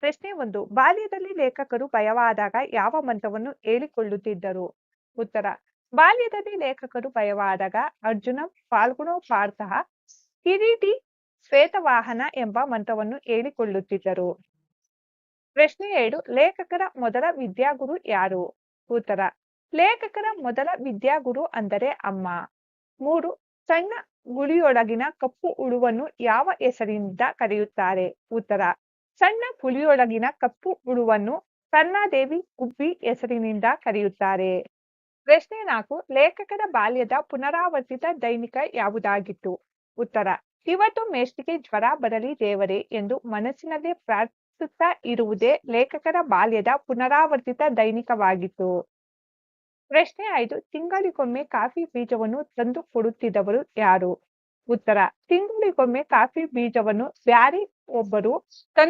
ಪ್ರಶ್ನೆ 1. ಬಾಲ್ಯದಲ್ಲಿ ಲೇಖಕರು ಭಯವಾದಾಗ ಯಾವ ಮಂತ್ರವನ್ನು ಹೇಳಿಕೊಳ್ಳುತ್ತಿದ್ದರು? ಉತ್ತರ. ಬಾಲ್ಯದಲ್ಲಿ ಲೇಖಕರು ಭಯವಾದಾಗ ಅರ್ಜುನ ಫಾಲ್ಗುಣೋ ಪಾರ್ಥಃ ಕಿರೀಟಿ ಶ್ವೇತವಾಹನ ಎಂಬ ಮಂತ್ರವನ್ನು ಹೇಳಿಕೊಳ್ಳುತ್ತಿದ್ದರು. ಪ್ರಶ್ನೆ 2. ಲೇಖಕರ ಮೊದಲ ವಿದ್ಯಾಗುರು ಯಾರು? ಉತ್ತರ. ಲೇಖಕರ ಮೊದಲ ವಿದ್ಯಾಗುರು ಅಂದರೆ ಅಮ್ಮ. 3. ಸಣ್ಣ ಗುಳಿಯೊಳಗಿನ ಕಪ್ಪು ಹುಳುವನ್ನು ಯಾವ ಹೆಸರಿನಿಂದ ಕರೆಯುತ್ತಾರೆ? ಉತ್ತರ. ಸಣ್ಣ ಹುಲಿಯೊಳಗಿನ ಕಪ್ಪು ಹುಳುವನ್ನು ಕರ್ಣಾದೇವಿ ಗುಬ್ಬಿ ಹೆಸರಿನಿಂದ ಕರೆಯುತ್ತಾರೆ. ಪ್ರಶ್ನೆ 4. ಲೇಖಕರ ಬಾಲ್ಯದ ಪುನರಾವರ್ತಿತ ದೈನಿಕ ಯಾವುದಾಗಿತ್ತು? ಉತ್ತರ. ಇವತ್ತು ಮೇಷ್ಟಿಗೆ ಜ್ವರ ಬರಲಿ ದೇವರೇ ಎಂದು ಮನಸ್ಸಿನಲ್ಲೇ ಪ್ರಾರ್ಥಿಸುತ್ತಾ ಇರುವುದೇ ಲೇಖಕರ ಬಾಲ್ಯದ ಪುನರಾವರ್ತಿತ ದೈನಿಕವಾಗಿತ್ತು. ಪ್ರಶ್ನೆ 5. ತಿಂಗಳಿಗೊಮ್ಮೆ ಕಾಫಿ ಬೀಜವನ್ನು ತಂದು ಕೊಡುತ್ತಿದ್ದವರು ಯಾರು? ಉತ್ತರ. ತಿಂಗಳಿಗೊಮ್ಮೆ ಕಾಫಿ ಬೀಜವನ್ನು ಬ್ಯಾರಿ ಒಬ್ಬರು